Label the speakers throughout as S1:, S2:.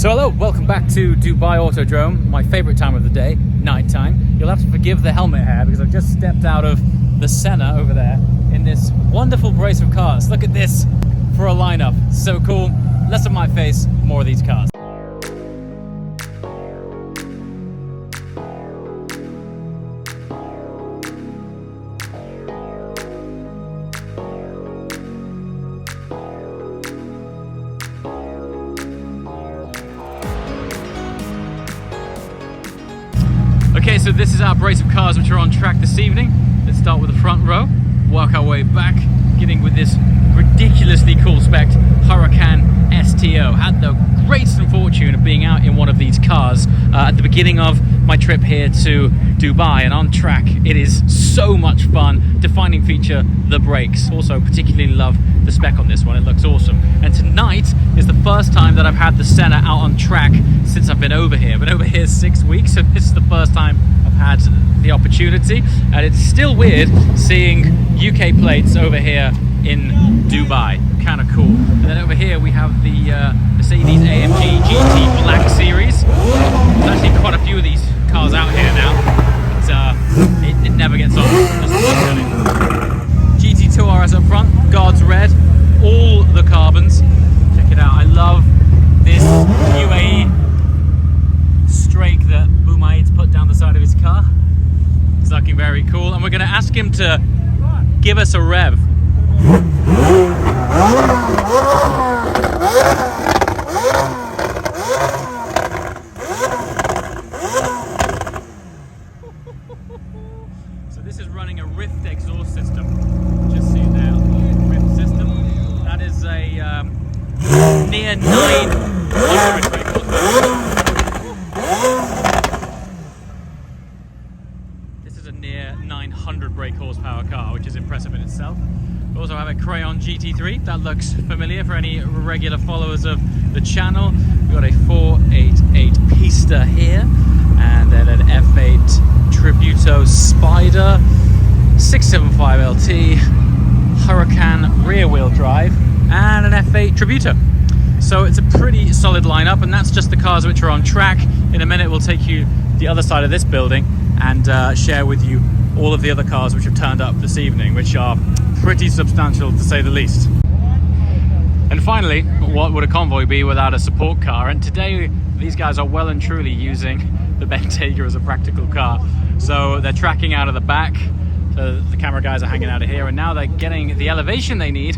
S1: So hello, welcome back to Dubai Autodrome, my favourite time of the day, night time. You'll have to forgive the helmet hair because I've just stepped out of the Senna over there in this wonderful brace of cars. Look at this for a lineup, so cool. Less of my face, more of these cars. Okay, so this is our brace of cars which are on track this evening. Let's start with the front row, work our way back, getting with this ridiculously cool spec Huracan STO. Had the great fortune of being out in one of these cars at the beginning of my trip here to Dubai, and on track it is so much fun. Defining feature, the brakes. Also particularly love the spec on this one, it looks awesome. And tonight is the first time that I've had the Senna out on track since I've been over here. I've been over here 6 weeks, so this is the first time I've had the opportunity, and it's still weird seeing UK plates over here in Dubai. Kind of cool. And then over here we have the Mercedes AMG GT Black Series. There's actually quite a few of these cars out here now, but it never gets old. GT2 RS up front, guards red, all the carbons. Check it out, I love this UAE strake that Boumaid's put down the side of his car. It's looking very cool, and we're going to ask him to give us a rev. So this is running a Rift exhaust system. Just see it now, Rift system. That is a near 900 brake horsepower. This is a near 900 brake horsepower car, which is impressive in itself. We also have a Crayon GT3, that looks familiar for any regular followers of the channel. We've got a 488 Pista here, and then an F8 Tributo Spider, 675 LT, Huracan rear wheel drive, and an F8 Tributo. So it's a pretty solid lineup, and that's just the cars which are on track. In a minute we'll take you the other side of this building and share with you all of the other cars which have turned up this evening, which are pretty substantial to say the least. And finally, what would a convoy be without a support car? And today these guys are well and truly using the Bentayga as a practical car. So they're tracking out of the back, so the camera guys are hanging out of here, and now they're getting the elevation they need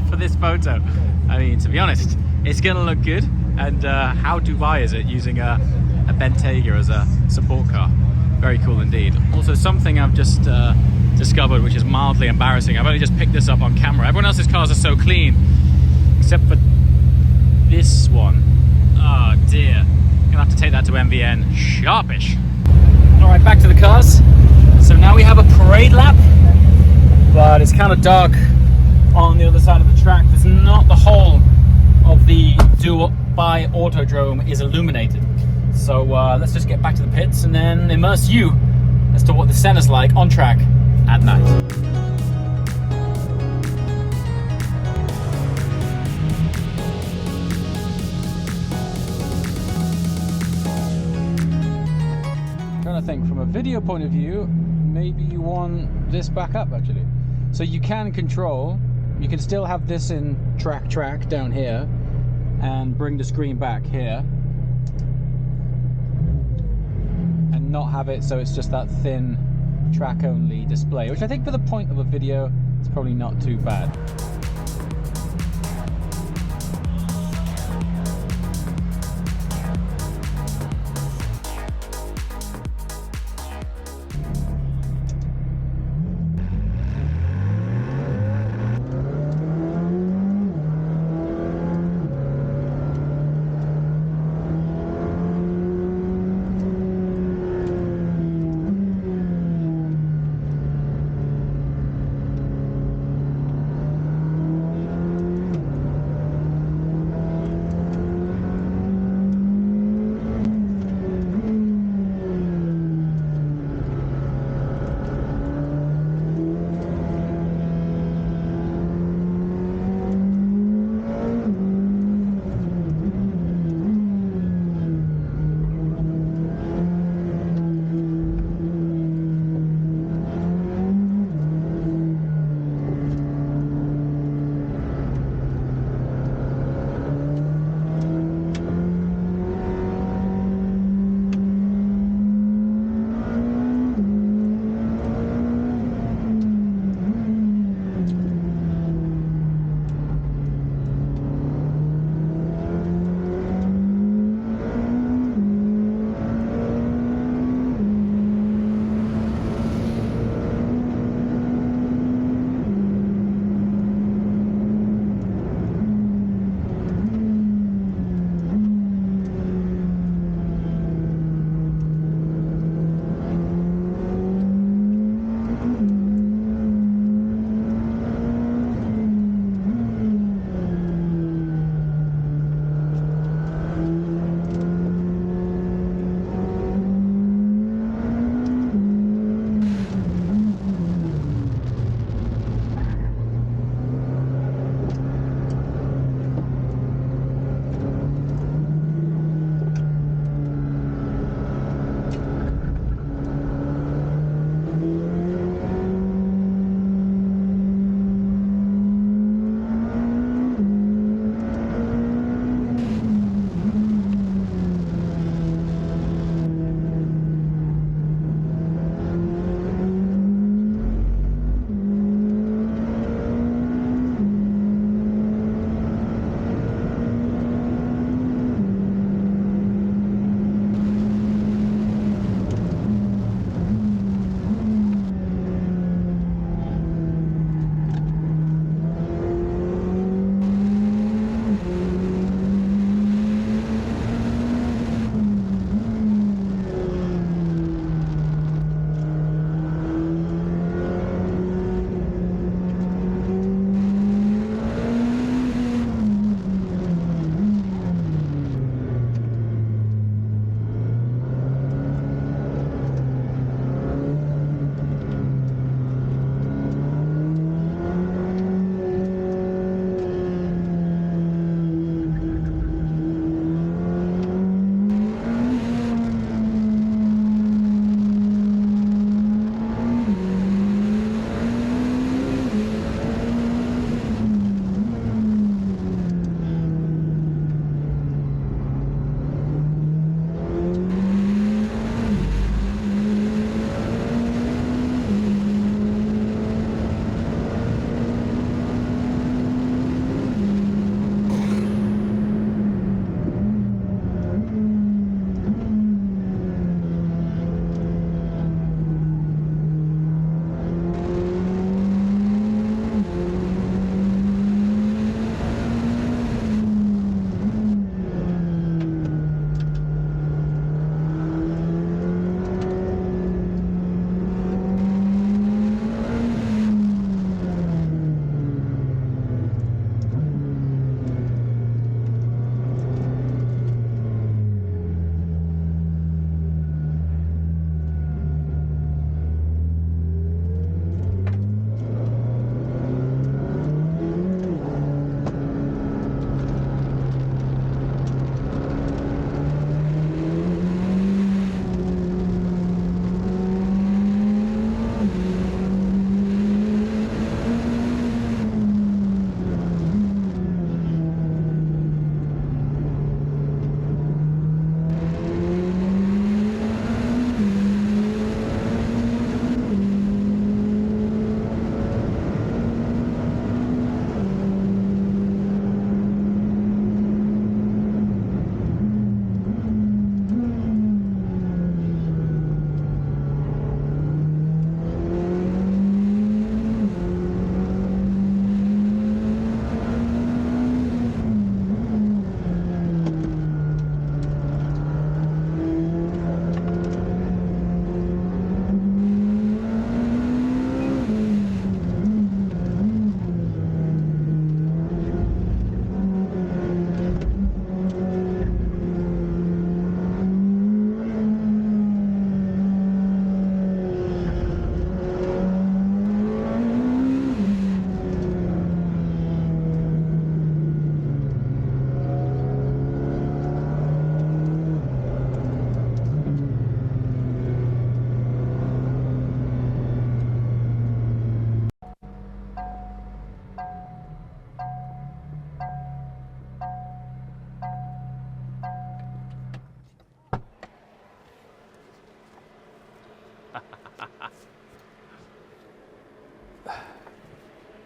S1: for this photo. I mean, to be honest, it's gonna look good. And how Dubai is it using a Bentayga as a support car? Very cool indeed. Also, something I've just discovered which is mildly embarrassing. I've only just picked this up on camera. Everyone else's cars are so clean, except for this one. Oh dear. Gonna have to take that to MVN. Sharpish. Alright, back to the cars. So now we have a parade lap, but it's kind of dark on the other side of the track. There's not the whole of the Dubai Autodrome is illuminated. So let's just get back to the pits and then immerse you as to what the Senna's like on track at night. I'm trying to think from a video point of view, maybe you want this back up actually. So you can control, you can still have this in track down here and bring the screen back here, and not have it so it's just that thin track only display, which I think for the point of a video it's probably not too bad.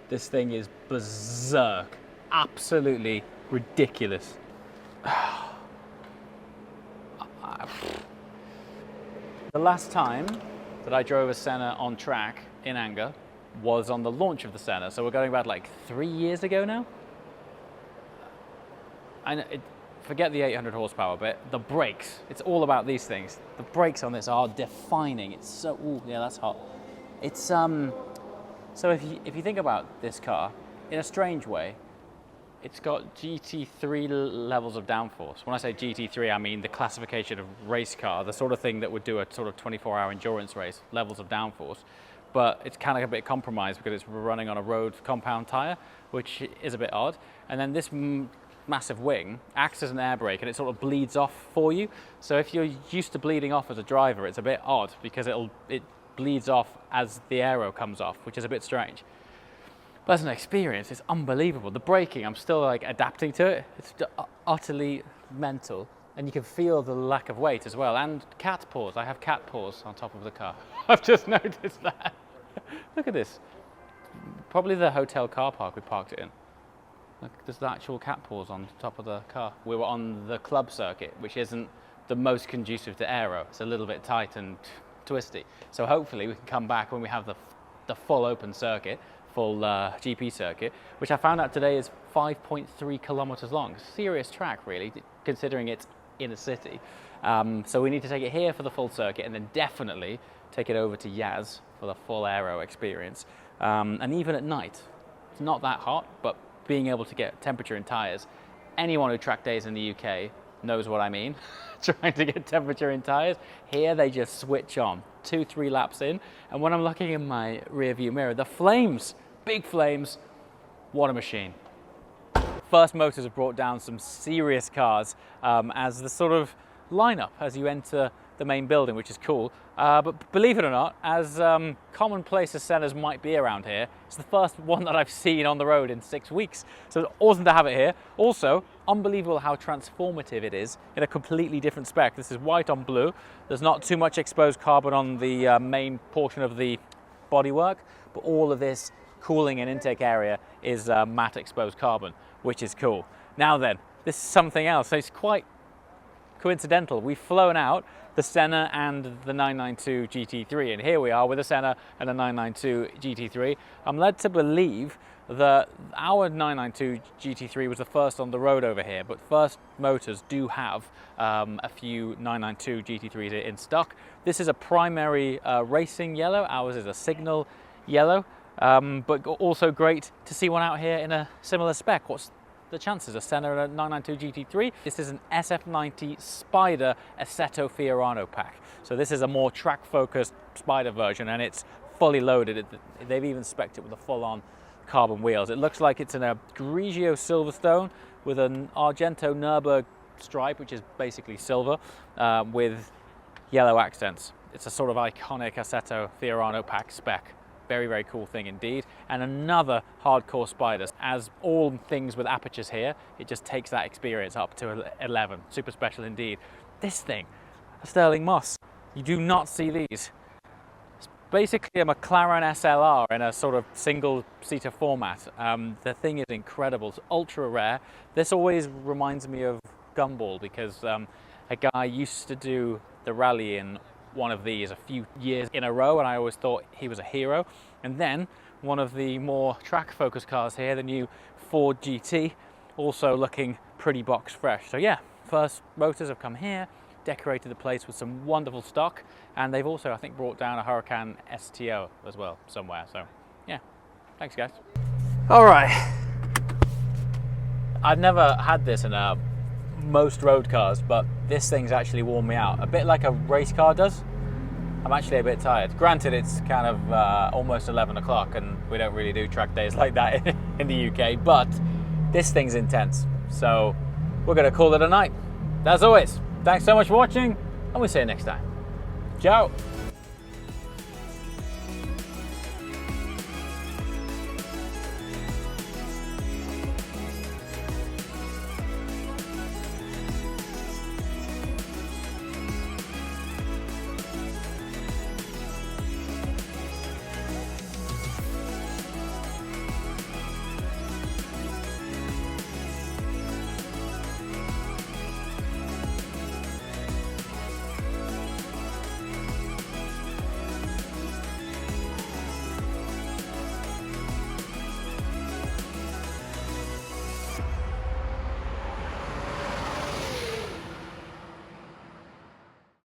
S1: This thing is berserk. Absolutely ridiculous. The last time that I drove a Senna on track in anger was on the launch of the Senna. So we're going back like 3 years ago now. Forget the 800 horsepower bit, the brakes, it's all about these things. The brakes on this are defining. It's so, ooh, yeah, that's hot. It's, so if you think about this car, in a strange way, it's got GT3 levels of downforce. When I say GT3, I mean the classification of race car, the sort of thing that would do a sort of 24-hour endurance race, levels of downforce. But it's kind of a bit compromised because it's running on a road compound tyre, which is a bit odd. And then this massive wing acts as an air brake and it sort of bleeds off for you. So if you're used to bleeding off as a driver, it's a bit odd because it bleeds off as the aero comes off, which is a bit strange. But as an experience, it's unbelievable. The braking, I'm still like adapting to it. It's utterly mental. And you can feel the lack of weight as well. And cat paws, I have cat paws on top of the car. I've just noticed that. Look at this. Probably the hotel car park we parked it in. Look, there's the actual cat paws on top of the car. We were on the club circuit, which isn't the most conducive to aero. It's a little bit tight and twisty. So hopefully we can come back when we have the full open circuit, full GP circuit, which I found out today is 5.3 kilometers long. Serious track, really, considering it's in a city. So we need to take it here for the full circuit and then definitely take it over to Yaz for the full aero experience. And even at night, it's not that hot, but being able to get temperature in tyres. Anyone who track days in the UK knows what I mean. Trying to get temperature in tyres. Here they just switch on, 2-3 laps in. And when I'm looking in my rear view mirror, the flames, big flames, what a machine. First Motors have brought down some serious cars as the sort of lineup as you enter the main building, which is cool. But believe it or not, as commonplace as Sennas might be around here, it's the first one that I've seen on the road in 6 weeks. So it's awesome to have it here. Also, unbelievable how transformative it is in a completely different spec. This is white on blue. There's not too much exposed carbon on the main portion of the bodywork, but all of this cooling and intake area is matte exposed carbon, which is cool. Now then, this is something else. So it's quite coincidental. We've flown out the Senna and the 992 GT3, and here we are with the Senna and the 992 GT3. I'm led to believe that our 992 GT3 was the first on the road over here, but First Motors do have a few 992 GT3s in stock. This is a primary racing yellow, ours is a signal yellow, but also great to see one out here in a similar spec. What's the chances? A Senna and a 992 GT3. This is an SF90 Spider Assetto Fiorano pack. So this is a more track-focused Spider version, and it's fully loaded. They've even spec'd it with a full-on carbon wheels. It looks like it's in a Grigio Silverstone with an Argento Nürburgring stripe, which is basically silver, with yellow accents. It's a sort of iconic Assetto Fiorano pack spec. Very, very cool thing indeed. And another hardcore Spider. As all things with apertures here, it just takes that experience up to 11. Super special indeed. This thing, a Sterling Moss, you do not see these. It's basically a McLaren SLR in a sort of single-seater format. The thing is incredible. It's ultra rare. This always reminds me of Gumball because a guy used to do the rally in one of these a few years in a row, and I always thought he was a hero. And then one of the more track-focused cars here, the new Ford GT, also looking pretty box fresh. So yeah, First Motors have come here, decorated the place with some wonderful stock, and they've also, I think, brought down a Huracan STO as well somewhere. So yeah, thanks guys. All right, I've never had this in most road cars, but this thing's actually worn me out, a bit like a race car does. I'm actually a bit tired. Granted, it's kind of almost 11 o'clock and we don't really do track days like that in the UK, but this thing's intense. So we're gonna call it a night. As always, thanks so much for watching, and we'll see you next time. Ciao.